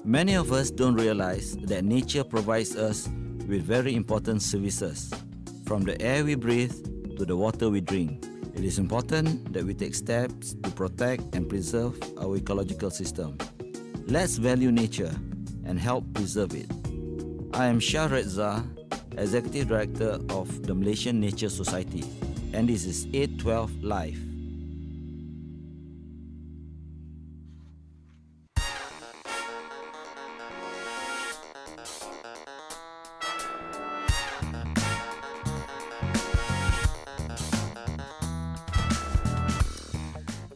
Many of us don't realize that nature provides us with very important services, from the air we breathe to the water we drink. It is important that we take steps to protect and preserve our ecological system. Let's value nature and help preserve it. I am Shah Reza, Executive Director of the Malaysian Nature Society, and this is 812 Live.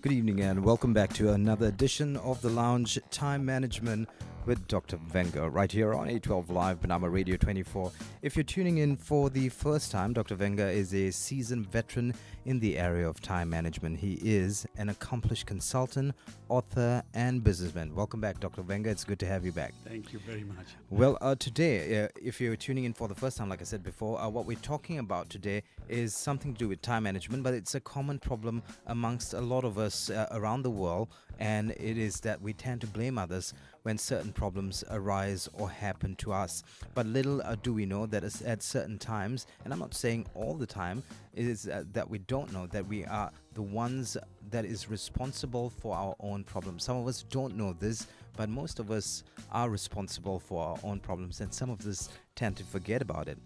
Good evening and welcome back to another edition of The Lounge, Time Management with Dr. Wenger, right here on 812 Live, Bernama Radio 24. If you're tuning in for the first time, Dr. Wenger is a seasoned veteran in the area of time management. He is an accomplished consultant, author, and businessman. Welcome back, Dr. Wenger. It's good to have you back. Thank you very much. Well, today, if you're tuning in for the first time, like I said before, what we're talking about today is something to do with time management, but it's a common problem amongst a lot of us around the world, and it is that we tend to blame others when certain problems arise or happen to us. But little do we know that at certain times, and I'm not saying all the time, it is that we don't know that we are the ones that is responsible for our own problems. Some of us don't know this, but most of us are responsible for our own problems, and some of us tend to forget about it.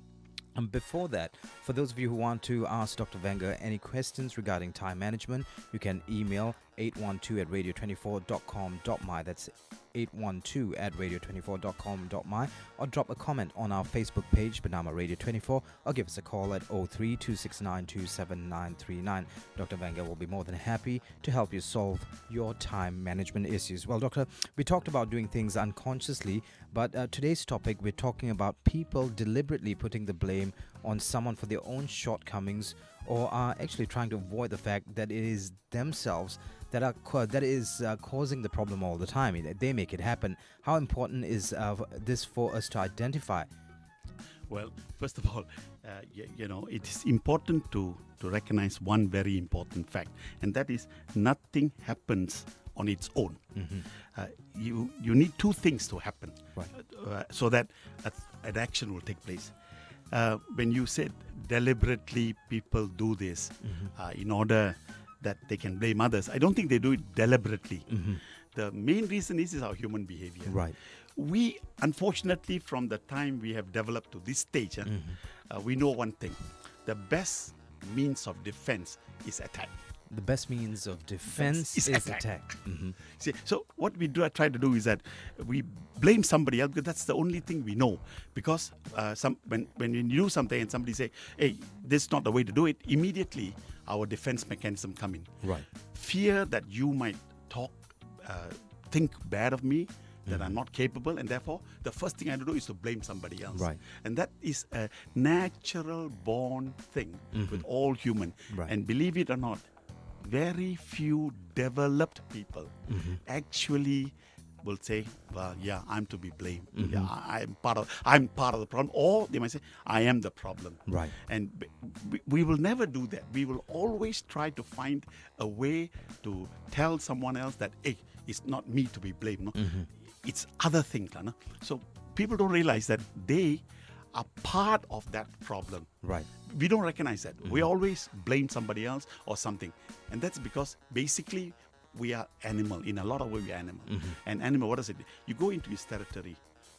And before that, for those of you who want to ask Dr. Wenger any questions regarding time management, you can email 812@radio24.com.my. That's 812@radio24.com.my, or drop a comment on our Facebook page, Bernama Radio 24, or give us a call at 03-269-27939. Dr. Wenger will be more than happy to help you solve your time management issues. Well, Doctor, we talked about doing things unconsciously, but today's topic, we're talking about people deliberately putting the blame on someone for their own shortcomings, or are actually trying to avoid the fact that it is themselves that is causing the problem all the time. They make it happen. How important is this for us to identify? Well, first of all, it is important to recognize one very important fact, and that is nothing happens on its own. Mm-hmm. You need two things to happen, right, so that an action will take place. When you said deliberately people do this in order that they can blame others, I don't think they do it deliberately. Mm-hmm. The main reason is our human behavior. Right. We, unfortunately, from the time we have developed to this stage, we know one thing. The best means of defense is attack. The best means of defense is attack. Mm-hmm. See, so what we try to do is that we blame somebody else because that's the only thing we know. Because when you do something and somebody say, hey, this is not the way to do it, immediately our defense mechanism come in. Right. Fear that you might think bad of me, that I'm not capable, and therefore the first thing I do is to blame somebody else. Right. And that is a natural born thing with all human. Right. And believe it or not, very few developed people actually will say, well, yeah, I'm to be blamed. Yeah, I'm part of the problem. Or they might say, I am the problem. Right. And we will never do that. We will always try to find a way to tell someone else that, hey, it's not me to be blamed. No? It's other things. No? So people don't realize that they are part of that problem. Right. We don't recognize that. We always blame somebody else or something. And that's because basically we are animal. In a lot of ways we are animal. And animal, what does it do? You go into his territory.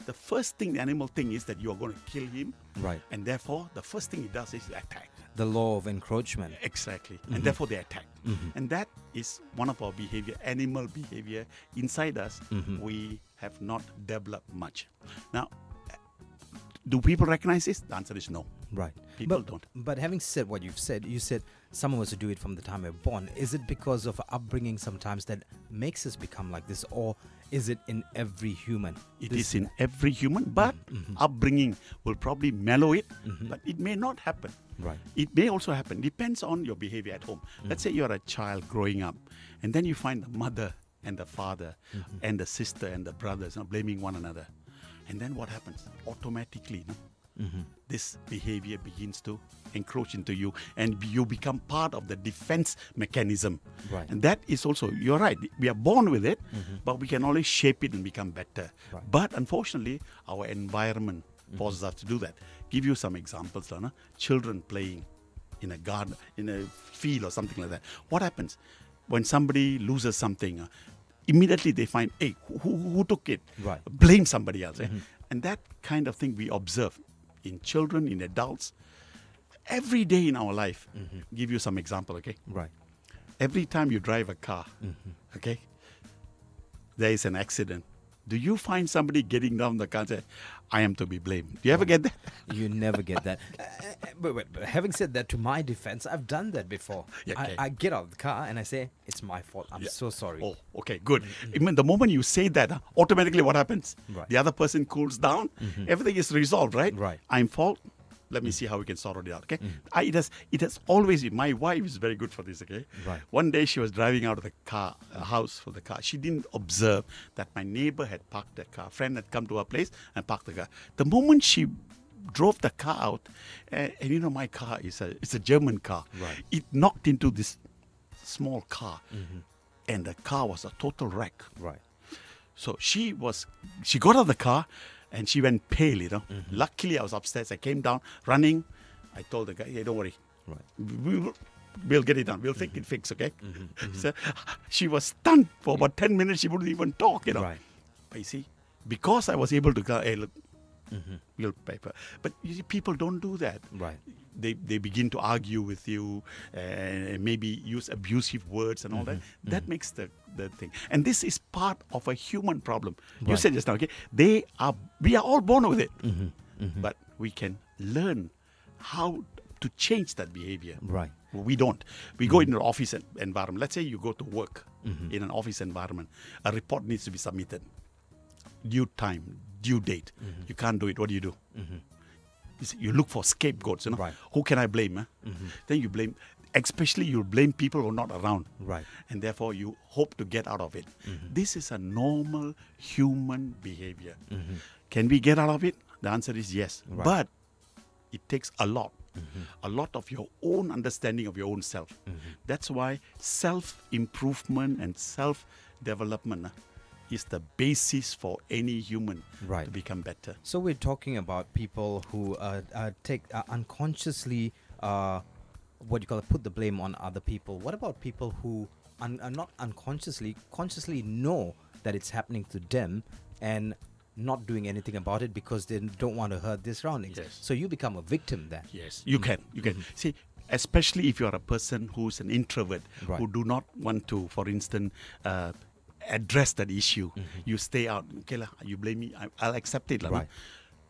The first thing the animal thinks is that you are going to kill him. Right. And therefore, the first thing he does is attack. The law of encroachment. Exactly. And therefore they attack. And that is one of our behavior, animal behavior. Inside us, we have not developed much. Now, do people recognize this? The answer is no. Right. People don't. But having said what you've said, you said some of us do it from the time we're born. Is it because of upbringing sometimes that makes us become like this, or is it in every human? It is in every human, but upbringing will probably mellow it, but it may not happen. Right. It may also happen. Depends on your behavior at home. Let's say you're a child growing up, and then you find the mother and the father and the sister and the brothers blaming one another. And then what happens? Automatically, this behavior begins to encroach into you, and you become part of the defense mechanism. Right. And that is also, you're right, we are born with it, but we can always shape it and become better. Right. But unfortunately, our environment forces us to do that. Give you some examples, Lana. Children playing in a garden, in a field or something like that. What happens when somebody loses something? Immediately they find, hey, who took it? Right. Blame somebody else. And that kind of thing we observe in children, in adults, every day in our life. Give you some example, okay? Right. Every time you drive a car, okay, there is an accident. Do you find somebody getting down the car and say, I am to be blamed? Do you ever get that? You never get that. But having said that, to my defense, I've done that before. Yeah, okay. I get out of the car and I say, it's my fault. I'm so sorry. Oh, okay, good. Even the moment you say that, automatically what happens? Right. The other person cools down. Everything is resolved, right? Right. I'm fault. Let me see how we can sort it out, okay? It has always been, my wife is very good for this, okay? Right. One day she was driving out of the car, house for the car. She didn't observe that my neighbor had parked the car. A friend had come to her place and parked the car. The moment she drove the car out, and you know my car is a German car. Right. It knocked into this small car, and the car was a total wreck. Right. So she got out of the car and she went pale, you know. Luckily, I was upstairs. I came down running. I told the guy, hey, don't worry. Right. We'll get it done. We'll take it fixed, okay? So she was stunned for about 10 minutes. She wouldn't even talk, you know. Right. But you see, because I was able to go, hey, look, we'll pay for. But you see, people don't do that. Right. They begin to argue with you and maybe use abusive words and all that. That makes the thing. And this is part of a human problem. You Right. said just now, okay, we are all born with it. But we can learn how to change that behavior. Right. We don't. We go into an office environment. Let's say you go to work in an office environment. A report needs to be submitted. Due time, due date. You can't do it. What do? You look for scapegoats, you know. Right. Who can I blame? Then you blame, especially you blame people who are not around. Right. And therefore you hope to get out of it. This is a normal human behavior. Can we get out of it? The answer is yes. Right. But it takes a lot. A lot of your own understanding of your own self. That's why self-improvement and self-development is the basis for any human Right. to become better. So we're talking about people who take unconsciously, what do you call it, put the blame on other people. What about people who are not consciously know that it's happening to them and not doing anything about it because they don't want to hurt their surroundings? Yes. So you become a victim then. Yes, you can. You can. See, especially if you are a person who's an introvert, Right. who do not want to, for instance, address that issue. You stay out. Okay, you blame me. I'll accept it. Right.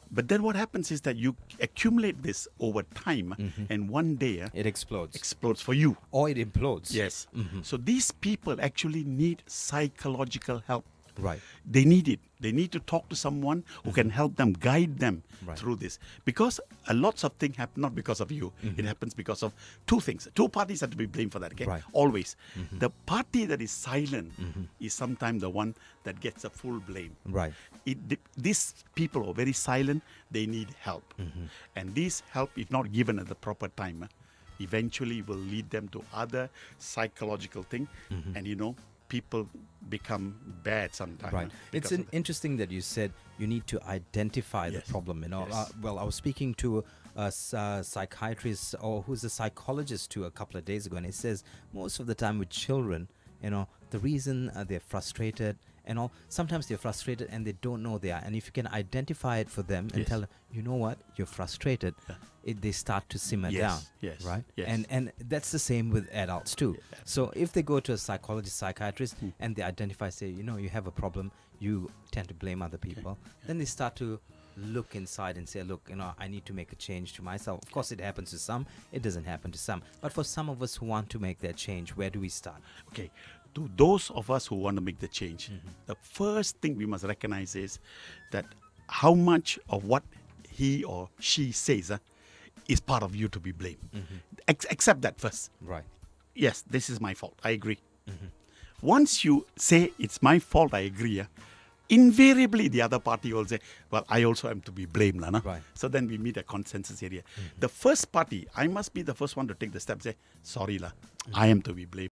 But then what happens is that you accumulate this over time, and one day It explodes. explodes for you. Or it implodes. Yes. So these people actually need psychological help. Right. They need it. They need to talk to someone who can help them, guide them Right. through this. Because a lots of things happen not because of you. It happens because of two things. Two parties have to be blamed for that, okay? Right. Always. The party that is silent is sometimes the one that gets a full blame. Right. These people who are very silent, they need help. And this help, if not given at the proper time, eventually will lead them to other psychological thing. And people become bad sometimes. Right. It's interesting that you said you need to identify the Yes. problem. Yes. Well, I was speaking to a psychiatrist or who's a psychologist too a couple of days ago, and he says most of the time with children, the reason they're frustrated and all, sometimes they're frustrated and they don't know they are. And if you can identify it for them and Yes. tell them, you know what, you're frustrated, they start to simmer Yes, down. yes, Right. yes. And that's the same with adults too. Yeah, So if they go to a psychologist, psychiatrist, and they identify, say, you have a problem, you tend to blame other people, then they start to look inside and say, look, I need to make a change to myself. Of course, it happens to some, it doesn't happen to some. But for some of us who want to make that change, where do we start? Okay, to those of us who want to make the change, the first thing we must recognize is that how much of what he or she says is part of you to be blamed. Accept that first. Right. Yes, this is my fault. I agree. Once you say it's my fault, I agree, invariably the other party will say, well, I also am to be blamed. No? Right. So then we meet a consensus area. The first party, I must be the first one to take the step, say, sorry, I am to be blamed.